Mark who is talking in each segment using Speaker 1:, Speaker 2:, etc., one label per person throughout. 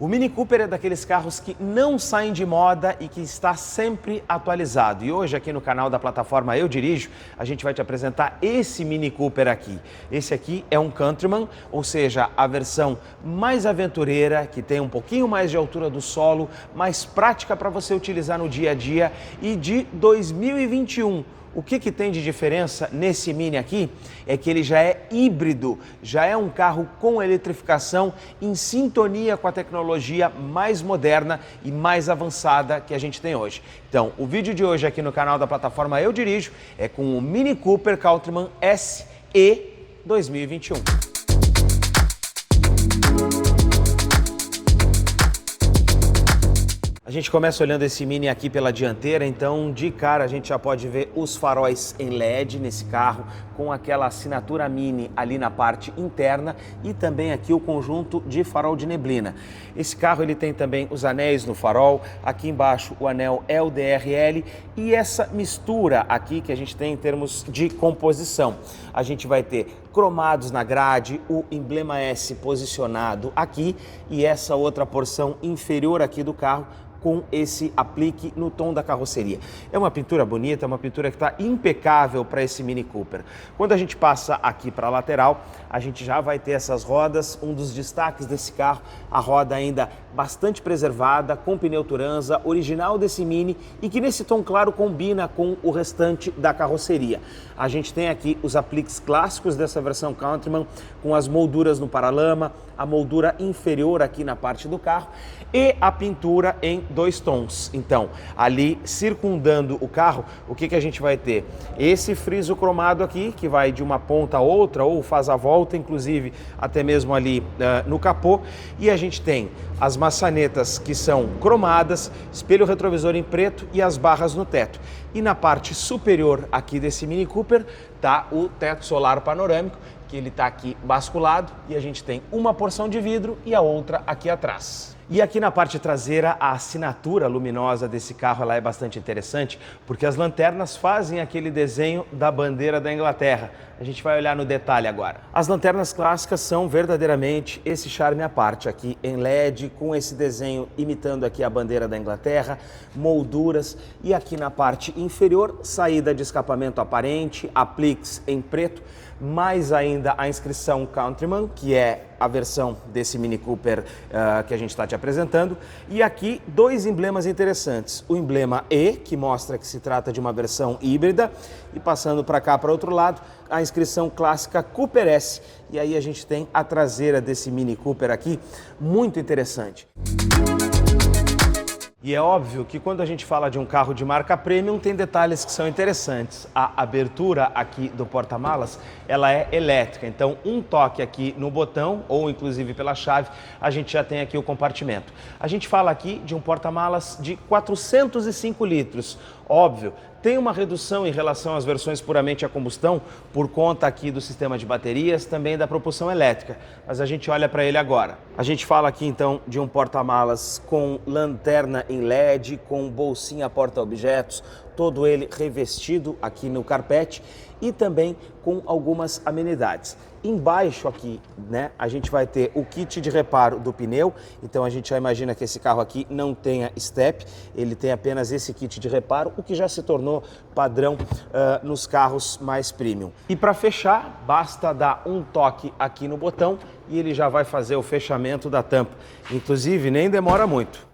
Speaker 1: O Mini Cooper é daqueles carros que não saem de moda e que está sempre atualizado. E hoje aqui no canal da plataforma Eu Dirijo, a gente vai te apresentar esse Mini Cooper aqui. Esse aqui é um Countryman, ou seja, a versão mais aventureira, que tem um pouquinho mais de altura do solo, mais prática para você utilizar no dia a dia e de 2021. O que tem de diferença nesse Mini aqui é que ele já é híbrido, já é um carro com eletrificação em sintonia com a tecnologia mais moderna e mais avançada que a gente tem hoje. Então, o vídeo de hoje aqui no canal da plataforma Eu Dirijo é com o Mini Cooper Countryman SE 2021. A gente começa olhando esse Mini aqui pela dianteira, então de cara a gente já pode ver os faróis em LED nesse carro, com aquela assinatura Mini ali na parte interna e também aqui o conjunto de farol de neblina. Esse carro ele tem também os anéis no farol, aqui embaixo o anel LDRL e essa mistura aqui que a gente tem em termos de composição. A gente vai ter cromados na grade, o emblema S posicionado aqui e essa outra porção inferior aqui do carro com esse aplique no tom da carroceria. É uma pintura bonita, é uma pintura que está impecável para esse Mini Cooper. Quando a gente passa aqui para a lateral, a gente já vai ter essas rodas, um dos destaques desse carro, a roda ainda bastante preservada, com pneu Turanza, original desse Mini e que nesse tom claro combina com o restante da carroceria. A gente tem aqui os apliques clássicos dessa versão Countryman, com as molduras no paralama, a moldura inferior aqui na parte do carro e a pintura em 2 tons. Então, ali circundando o carro, o que a gente vai ter? Esse friso cromado aqui, que vai de uma ponta a outra ou faz a volta, inclusive até mesmo ali no capô. E a gente tem as maçanetas que são cromadas, espelho retrovisor em preto e as barras no teto. E na parte superior aqui desse Mini Cooper tá o teto solar panorâmico, que ele está aqui basculado e a gente tem uma porção de vidro e a outra aqui atrás. E aqui na parte traseira, a assinatura luminosa desse carro ela é bastante interessante, porque as lanternas fazem aquele desenho da bandeira da Inglaterra. A gente vai olhar no detalhe agora. As lanternas clássicas são verdadeiramente esse charme à parte, aqui em LED, com esse desenho imitando aqui a bandeira da Inglaterra, molduras e aqui na parte inferior, saída de escapamento aparente, apliques em preto, mais ainda a inscrição Countryman, que é a versão desse Mini Cooper que a gente está te apresentando. E aqui 2 emblemas interessantes. O emblema E, que mostra que se trata de uma versão híbrida, e passando para cá, para outro lado, a inscrição clássica Cooper S. E aí a gente tem a traseira desse Mini Cooper aqui, muito interessante. E é óbvio que quando a gente fala de um carro de marca premium, tem detalhes que são interessantes. A abertura aqui do porta-malas, ela é elétrica, então um toque aqui no botão, ou inclusive pela chave, a gente já tem aqui o compartimento. A gente fala aqui de um porta-malas de 405 litros. Óbvio, tem uma redução em relação às versões puramente a combustão por conta aqui do sistema de baterias, também da propulsão elétrica, mas a gente olha para ele agora. A gente fala aqui então de um porta-malas com lanterna em LED, com bolsinha porta-objetos, todo ele revestido aqui no carpete e também com algumas amenidades. Embaixo aqui, né, a gente vai ter o kit de reparo do pneu, então a gente já imagina que esse carro aqui não tenha step, ele tem apenas esse kit de reparo, o que já se tornou padrão nos carros mais premium. E para fechar, basta dar um toque aqui no botão e ele já vai fazer o fechamento da tampa, inclusive nem demora muito.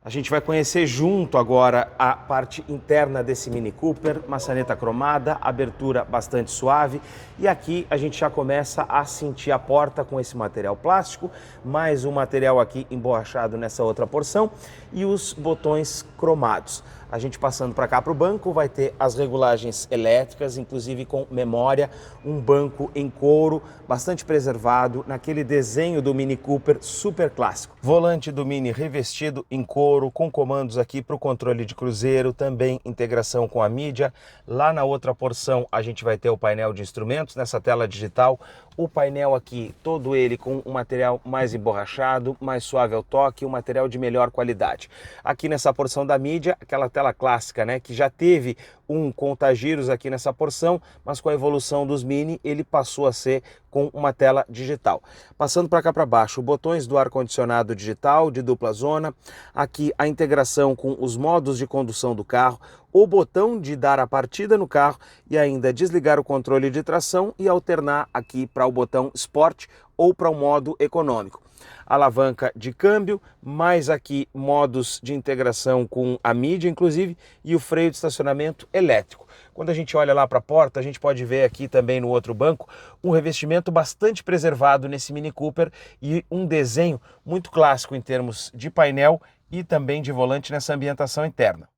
Speaker 1: A gente vai conhecer junto agora a parte interna desse Mini Cooper, maçaneta cromada, abertura bastante suave e aqui a gente já começa a sentir a porta com esse material plástico, mais um material aqui emborrachado nessa outra porção e os botões cromados. A gente passando para cá para o banco vai ter as regulagens elétricas, inclusive com memória, um banco em couro, bastante preservado, naquele desenho do Mini Cooper super clássico. Volante do Mini revestido em couro, com comandos aqui para o controle de cruzeiro, também integração com a mídia. Lá na outra porção a gente vai ter o painel de instrumentos, nessa tela digital, o painel aqui, todo ele com um material mais emborrachado, mais suave ao toque, um material de melhor qualidade. Aqui nessa porção da mídia, aquela tela clássica, né, que já teve um contagiros aqui nessa porção, mas com a evolução dos Mini, ele passou a ser com uma tela digital. Passando para cá para baixo, botões do ar-condicionado digital de dupla zona, aqui a integração com os modos de condução do carro, o botão de dar a partida no carro e ainda desligar o controle de tração e alternar aqui para o botão Sport ou para o modo econômico. Alavanca de câmbio, mais aqui modos de integração com a mídia, inclusive, e o freio de estacionamento elétrico. Quando a gente olha lá para a porta, a gente pode ver aqui também no outro banco um revestimento bastante preservado nesse Mini Cooper e um desenho muito clássico em termos de painel e também de volante nessa ambientação interna.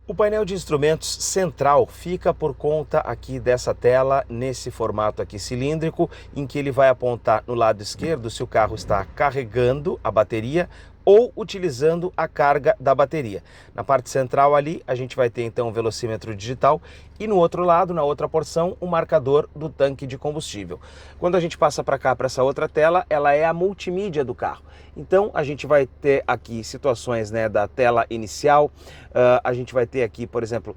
Speaker 1: O painel de instrumentos central fica por conta aqui dessa tela, nesse formato aqui cilíndrico, em que ele vai apontar no lado esquerdo se o carro está carregando a bateria ou utilizando a carga da bateria. Na parte central ali, a gente vai ter então o velocímetro digital e no outro lado, na outra porção, o marcador do tanque de combustível. Quando a gente passa para cá, para essa outra tela, ela é a multimídia do carro. Então, a gente vai ter aqui situações, né, da tela inicial, a gente vai ter aqui, por exemplo,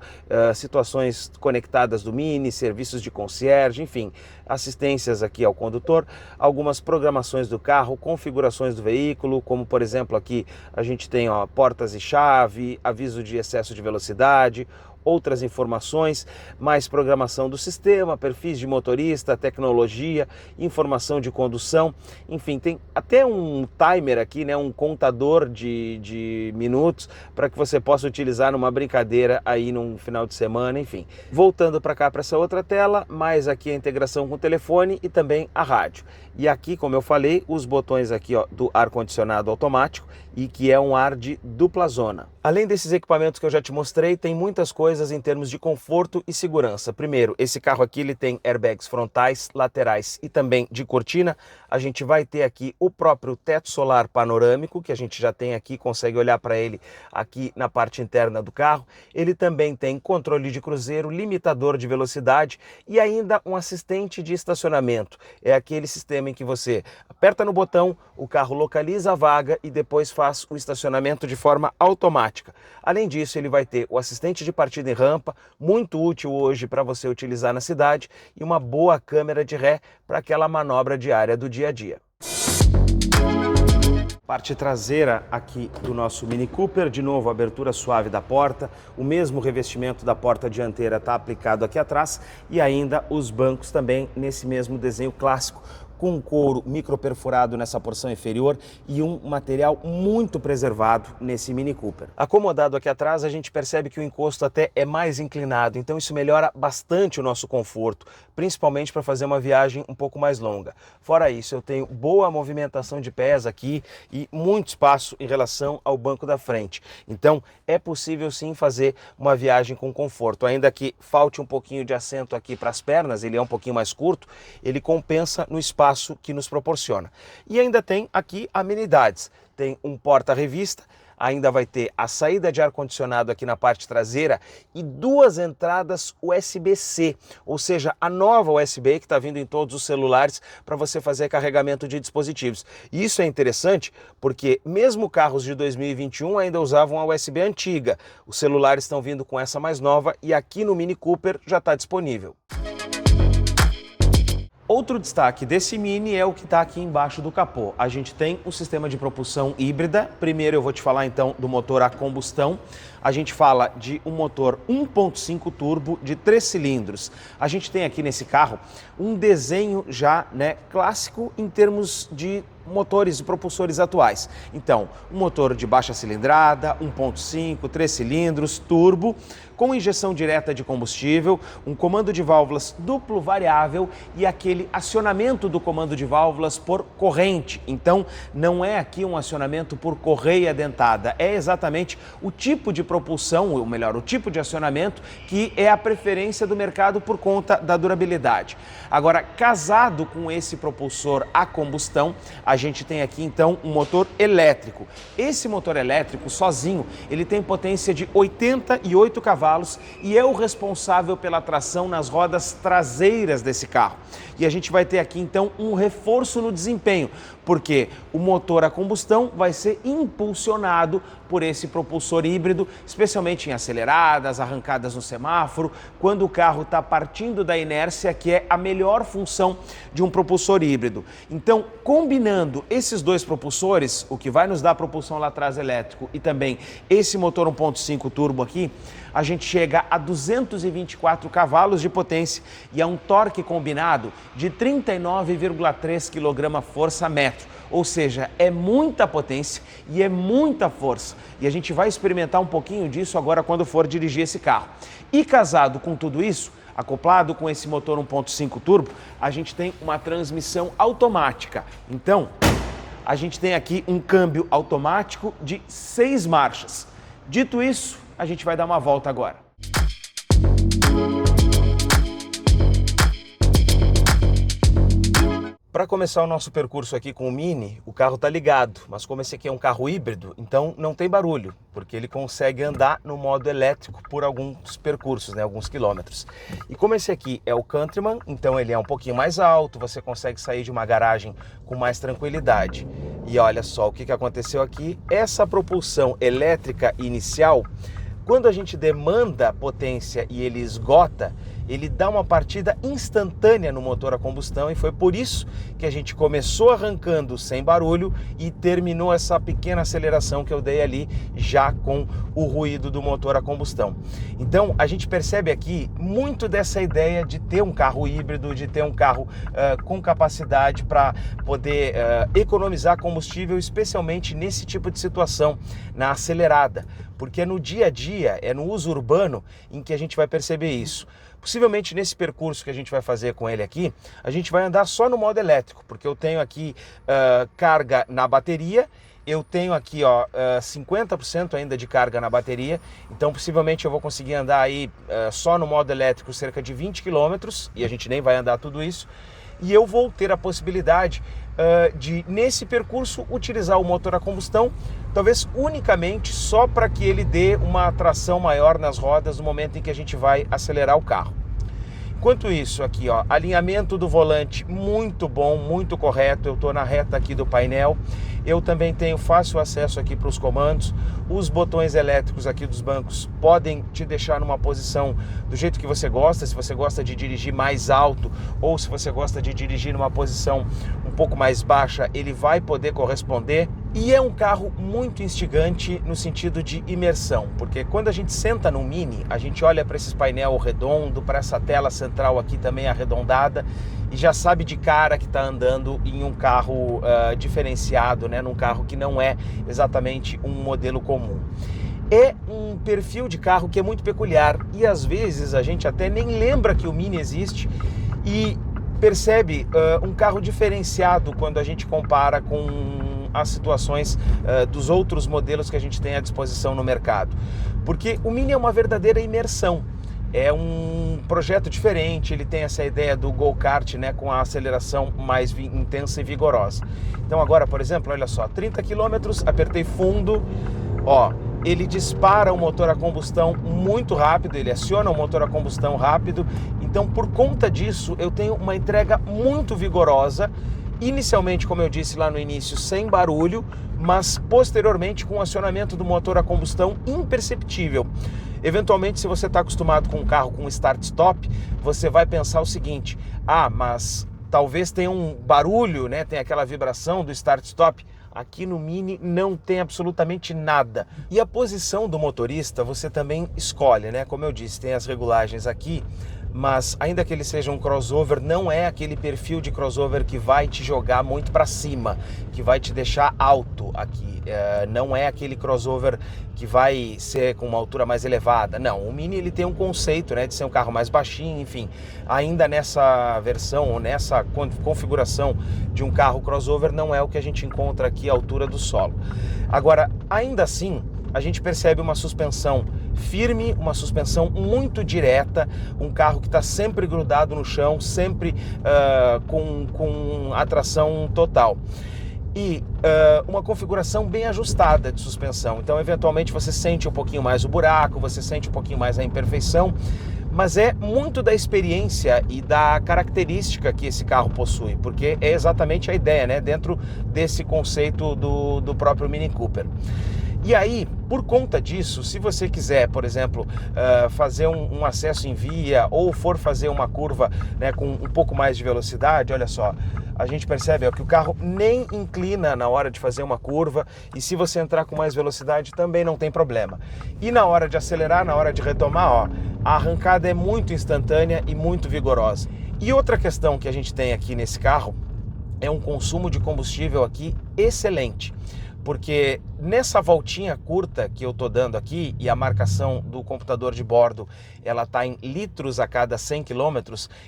Speaker 1: situações conectadas do Mini, serviços de concierge, enfim, assistências aqui ao condutor, algumas programações do carro, configurações do veículo, como por exemplo aqui a gente tem portas e chave, aviso de excesso de velocidade, outras informações, mais programação do sistema, perfis de motorista, tecnologia, informação de condução, enfim, tem até um timer aqui, né, um contador de minutos para que você possa utilizar numa brincadeira aí num final de semana, enfim. Voltando para cá, para essa outra tela, mais aqui a integração com o telefone e também a rádio. E aqui, como eu falei, os botões aqui do ar-condicionado automático e que é um ar de dupla zona. Além desses equipamentos que eu já te mostrei, tem muitas coisas em termos de conforto e segurança. Primeiro, esse carro aqui ele tem airbags frontais, laterais e também de cortina. A gente vai ter aqui o próprio teto solar panorâmico, que a gente já tem aqui, consegue olhar para ele aqui na parte interna do carro. Ele também tem controle de cruzeiro, limitador de velocidade e ainda um assistente de estacionamento. É aquele sistema em que você aperta no botão, o carro localiza a vaga e depois faz o estacionamento de forma automática. Além disso, ele vai ter o assistente de partida em rampa, muito útil hoje para você utilizar na cidade, e uma boa câmera de ré para aquela manobra diária do dia a dia. Parte traseira aqui do nosso Mini Cooper, de novo a abertura suave da porta, o mesmo revestimento da porta dianteira está aplicado aqui atrás e ainda os bancos também nesse mesmo desenho clássico, com couro microperfurado nessa porção inferior e um material muito preservado nesse Mini Cooper. Acomodado aqui atrás, a gente percebe que o encosto até é mais inclinado, então isso melhora bastante o nosso conforto, principalmente para fazer uma viagem um pouco mais longa. Fora isso, eu tenho boa movimentação de pés aqui e muito espaço em relação ao banco da frente. Então, é possível sim fazer uma viagem com conforto, ainda que falte um pouquinho de assento aqui para as pernas, ele é um pouquinho mais curto, ele compensa no espaço que nos proporciona. E ainda tem aqui amenidades, tem um porta-revista, ainda vai ter a saída de ar-condicionado aqui na parte traseira e duas entradas USB-C, ou seja, a nova USB que está vindo em todos os celulares para você fazer carregamento de dispositivos. E isso é interessante porque mesmo carros de 2021 ainda usavam a USB antiga. Os celulares estão vindo com essa mais nova e aqui no Mini Cooper já está disponível. Outro destaque desse Mini é o que está aqui embaixo do capô. A gente tem um sistema de propulsão híbrida. Primeiro eu vou te falar então do motor a combustão. A gente fala de um motor 1.5 turbo de 3 cilindros. A gente tem aqui nesse carro um desenho já, né, clássico em termos de motores e propulsores atuais. Então, um motor de baixa cilindrada, 1.5, 3 cilindros, turbo, com injeção direta de combustível, um comando de válvulas duplo variável e aquele acionamento do comando de válvulas por corrente. Então, não é aqui um acionamento por correia dentada, é exatamente o tipo de propulsão, ou melhor, o tipo de acionamento que é a preferência do mercado por conta da durabilidade. Agora, casado com esse propulsor a combustão, a gente tem aqui então um motor elétrico. Esse motor elétrico sozinho, ele tem potência de 88 cavalos e é o responsável pela tração nas rodas traseiras desse carro. E a gente vai ter aqui então um reforço no desempenho, porque o motor a combustão vai ser impulsionado por esse propulsor híbrido, especialmente em aceleradas, arrancadas no semáforo, quando o carro está partindo da inércia, que é a melhor função de um propulsor híbrido. Então, combinando esses dois propulsores, o que vai nos dar propulsão lá atrás elétrico e também esse motor 1.5 turbo aqui, a gente chega a 224 cavalos de potência e a um torque combinado de 39,3 kgfm. Ou seja, é muita potência e é muita força. E a gente vai experimentar um pouquinho disso agora quando for dirigir esse carro. E casado com tudo isso, acoplado com esse motor 1.5 turbo, a gente tem uma transmissão automática. Então, a gente tem aqui um câmbio automático de 6 marchas. Dito isso, a gente vai dar uma volta agora. Para começar o nosso percurso aqui com o Mini, o carro está ligado, mas como esse aqui é um carro híbrido, então não tem barulho, porque ele consegue andar no modo elétrico por alguns percursos, né, alguns quilômetros. E como esse aqui é o Countryman, então ele é um pouquinho mais alto, você consegue sair de uma garagem com mais tranquilidade. E olha só o que aconteceu aqui, essa propulsão elétrica inicial, quando a gente demanda potência e ele esgota, ele dá uma partida instantânea no motor a combustão e foi por isso que a gente começou arrancando sem barulho e terminou essa pequena aceleração que eu dei ali já com o ruído do motor a combustão. Então a gente percebe aqui muito dessa ideia de ter um carro híbrido, de ter um carro com capacidade para poder economizar combustível, especialmente nesse tipo de situação, na acelerada, porque é no dia a dia, é no uso urbano em que a gente vai perceber isso. Possivelmente nesse percurso que a gente vai fazer com ele aqui, a gente vai andar só no modo elétrico, porque eu tenho aqui carga na bateria, eu tenho aqui 50% ainda de carga na bateria, então possivelmente eu vou conseguir andar aí só no modo elétrico cerca de 20 km, e a gente nem vai andar tudo isso, e eu vou ter a possibilidade de, nesse percurso, utilizar o motor a combustão, talvez unicamente só para que ele dê uma tração maior nas rodas no momento em que a gente vai acelerar o carro. Enquanto isso, aqui, alinhamento do volante muito bom, muito correto, eu estou na reta aqui do painel, eu também tenho fácil acesso aqui para os comandos, os botões elétricos aqui dos bancos podem te deixar numa posição do jeito que você gosta, se você gosta de dirigir mais alto ou se você gosta de dirigir numa posição um pouco mais baixa, ele vai poder corresponder. E é um carro muito instigante no sentido de imersão, porque quando a gente senta no Mini, a gente olha para esse painel redondo, para essa tela central aqui também arredondada, e já sabe de cara que está andando em um carro diferenciado, né? Num carro que não é exatamente um modelo comum. É um perfil de carro que é muito peculiar e às vezes a gente até nem lembra que o Mini existe e percebe um carro diferenciado quando a gente compara com as situações dos outros modelos que a gente tem à disposição no mercado. Porque o Mini é uma verdadeira imersão. É um projeto diferente, ele tem essa ideia do go-kart, né, com a aceleração mais intensa e vigorosa. Então agora, por exemplo, olha só, 30 km, apertei fundo, ele dispara o motor a combustão muito rápido, ele aciona o motor a combustão rápido, então por conta disso eu tenho uma entrega muito vigorosa, inicialmente, como eu disse lá no início, sem barulho, mas posteriormente com o acionamento do motor a combustão imperceptível. Eventualmente, se você está acostumado com um carro com start-stop, você vai pensar o seguinte, mas talvez tenha um barulho, né? Tem aquela vibração do start-stop. Aqui no Mini não tem absolutamente nada. E a posição do motorista você também escolhe, né? Como eu disse, tem as regulagens aqui, mas ainda que ele seja um crossover, não é aquele perfil de crossover que vai te jogar muito para cima, que vai te deixar alto aqui. Não é aquele crossover que vai ser com uma altura mais elevada. Não, o Mini ele tem um conceito, né, de ser um carro mais baixinho, enfim. Ainda nessa versão, ou nessa configuração de um carro crossover, não é o que a gente encontra aqui à altura do solo. Agora, ainda assim, a gente percebe uma suspensão firme, uma suspensão muito direta, um carro que está sempre grudado no chão, sempre com atração total. E uma configuração bem ajustada de suspensão, então eventualmente você sente um pouquinho mais o buraco, você sente um pouquinho mais a imperfeição, mas é muito da experiência e da característica que esse carro possui, porque é exatamente a ideia, né, dentro desse conceito do próprio Mini Cooper. E aí, Por conta disso, se você quiser, por exemplo, fazer um acesso em via ou for fazer uma curva, né, com um pouco mais de velocidade, olha só, a gente percebe que o carro nem inclina na hora de fazer uma curva e se você entrar com mais velocidade também não tem problema. E na hora de acelerar, na hora de retomar, ó, a arrancada é muito instantânea e muito vigorosa. E outra questão que a gente tem aqui nesse carro é um consumo de combustível aqui excelente. Porque nessa voltinha curta que eu tô dando aqui e a marcação do computador de bordo, ela tá em litros a cada 100 km,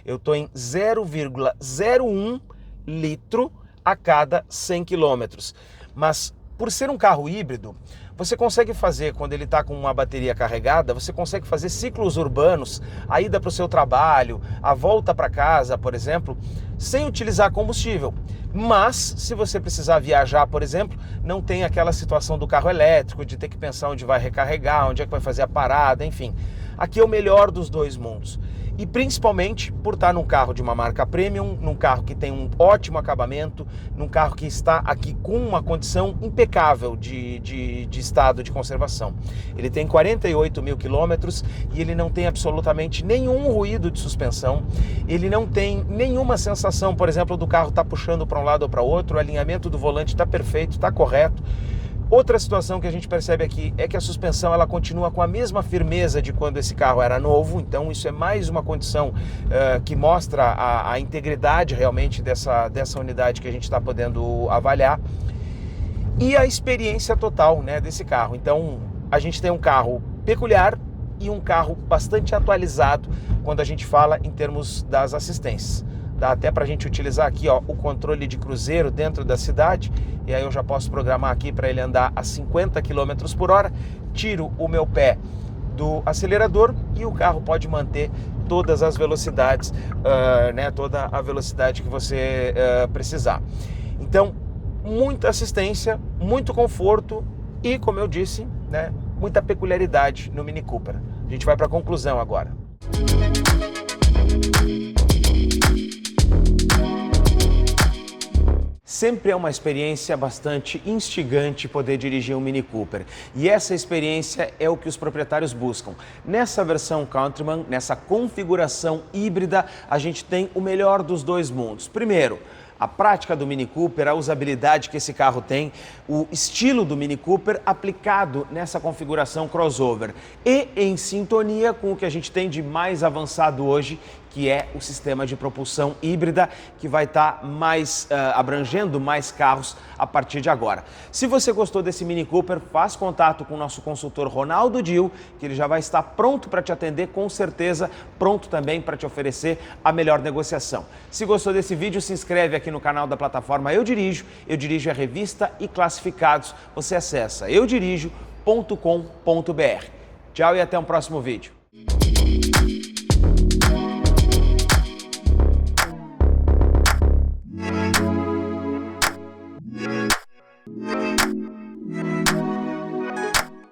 Speaker 1: eu tô em 0,01 litro a cada 100 km. Mas por ser um carro híbrido, você consegue fazer, quando ele está com uma bateria carregada, você consegue fazer ciclos urbanos, a ida para o seu trabalho, a volta para casa, por exemplo, sem utilizar combustível. Mas, se você precisar viajar, por exemplo, não tem aquela situação do carro elétrico, de ter que pensar onde vai recarregar, onde é que vai fazer a parada, enfim. Aqui é o melhor dos dois mundos. E principalmente por estar num carro de uma marca premium, num carro que tem um ótimo acabamento, num carro que está aqui com uma condição impecável de estado de conservação. Ele tem 48 mil quilômetros e ele não tem absolutamente nenhum ruído de suspensão, ele não tem nenhuma sensação, por exemplo, do carro estar puxando para um lado ou para outro, o alinhamento do volante está perfeito, está correto. Outra situação que a gente percebe aqui é que a suspensão ela continua com a mesma firmeza de quando esse carro era novo, então isso é mais uma condição que mostra a integridade realmente dessa unidade que a gente está podendo avaliar e a experiência total, né, desse carro. Então a gente tem um carro peculiar e um carro bastante atualizado quando a gente fala em termos das assistências. Dá até para a gente utilizar aqui, ó, o controle de cruzeiro dentro da cidade, e aí eu já posso programar aqui para ele andar a 50 km por hora, tiro o meu pé do acelerador e o carro pode manter todas as velocidades, né, toda a velocidade que você precisar. Então, muita assistência, muito conforto e, como eu disse, né, muita peculiaridade no Mini Cooper. A gente vai para a conclusão agora. Sempre é uma experiência bastante instigante poder dirigir um Mini Cooper. E essa experiência é o que os proprietários buscam. Nessa versão Countryman, nessa configuração híbrida, a gente tem o melhor dos dois mundos. Primeiro, a prática do Mini Cooper, a usabilidade que esse carro tem, o estilo do Mini Cooper aplicado nessa configuração crossover e em sintonia com o que a gente tem de mais avançado hoje, que é o sistema de propulsão híbrida, que vai estar abrangendo mais carros a partir de agora. Se você gostou desse Mini Cooper, faz contato com o nosso consultor Ronaldo Dil, que ele já vai estar pronto para te atender, com certeza, pronto também para te oferecer a melhor negociação. Se gostou desse vídeo, se inscreve aqui no canal da plataforma Eu Dirijo a revista e classificados. Você acessa eudirijo.com.br. Tchau e até um próximo vídeo.